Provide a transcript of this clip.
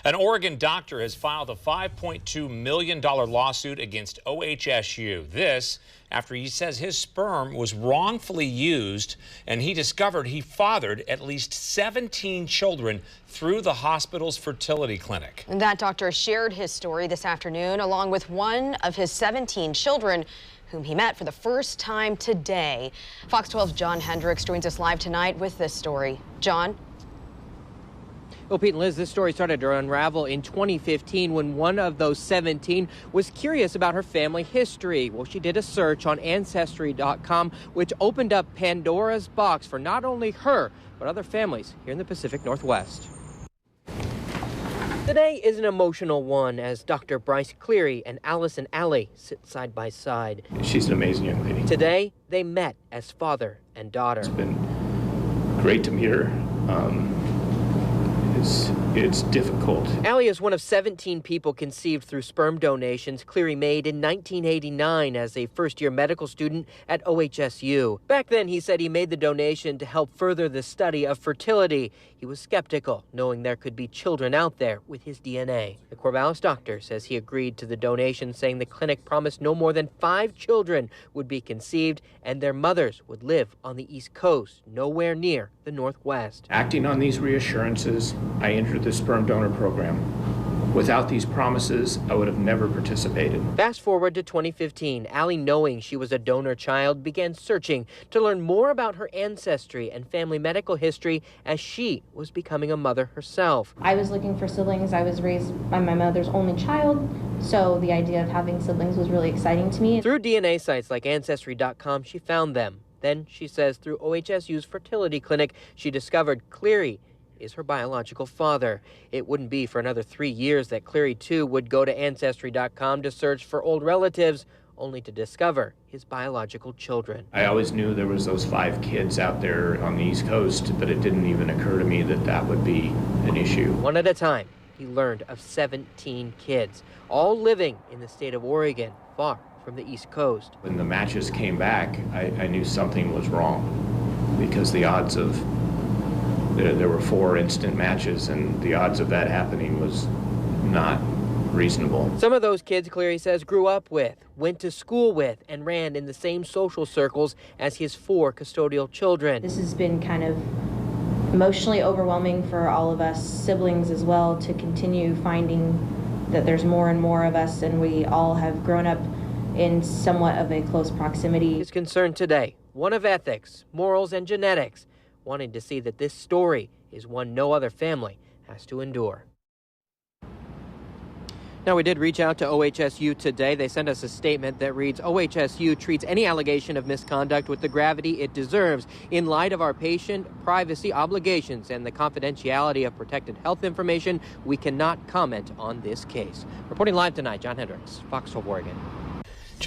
An Oregon doctor has filed a $5.2 million lawsuit against OHSU. This after he says his sperm was wrongfully used and he discovered he fathered at least 17 children through the hospital's fertility clinic. And that doctor shared his story this afternoon along with one of his 17 children whom he met for the first time today. Fox 12's John Hendricks joins us live tonight with this story. John? Well, Pete and Liz, this story started to unravel in 2015 when one of those 17 was curious about her family history. Well, she did a search on Ancestry.com, which opened up Pandora's box for not only her, but other families here in the Pacific Northwest. Today is an emotional one as Dr. BRYCE CLEARY and Allison Alley sit side by side. She's an amazing young lady. Today, they met as father and daughter. It's been great to meet her. It's difficult. Allie is one of 17 people conceived through sperm donations Cleary made in 1989 as a first-year medical student at OHSU. Back then, he said he made the donation to help further the study of fertility. He was skeptical, knowing there could be children out there with his DNA. The Corvallis doctor says he agreed to the donation, saying the clinic promised no more than 5 children would be conceived and their mothers would live on the East Coast, nowhere near the Northwest. Acting on these reassurances, I entered the sperm donor program. Without these promises, I would have never participated. Fast forward to 2015, Allie, knowing she was a donor child, began searching to learn more about her ancestry and family medical history as she was becoming a mother herself. I was looking for siblings. I was raised by my mother's only child, so the idea of having siblings was really exciting to me. Through DNA sites like Ancestry.com, she found them. Then, she says, through OHSU's fertility clinic, she discovered Cleary is her biological father. It wouldn't be for another 3 years that Cleary, too, would go to Ancestry.com to search for old relatives, only to discover his biological children. I always knew there was those 5 kids out there on the East Coast, but it didn't even occur to me that that would be an issue. One at a time, he learned of 17 kids, all living in the state of Oregon, far from the East Coast. When the matches came back, I knew something was wrong because the odds of there were 4 instant matches, and the odds of that happening was not reasonable. Some of those kids, Cleary says, grew up with, went to school with, and ran in the same social circles as his 4 custodial children. This has been kind of emotionally overwhelming for all of us siblings as well, to continue finding that there's more and more of us, and we all have grown up in somewhat of a close proximity. His concern today, one of ethics, morals, and genetics, wanting to see that this story is one no other family has to endure. Now, we did reach out to OHSU today. They sent us a statement that reads, OHSU treats any allegation of misconduct with the gravity it deserves. In light of our patient privacy obligations and the confidentiality of protected health information, we cannot comment on this case. Reporting live tonight, John Hendricks, Fox 12 Oregon.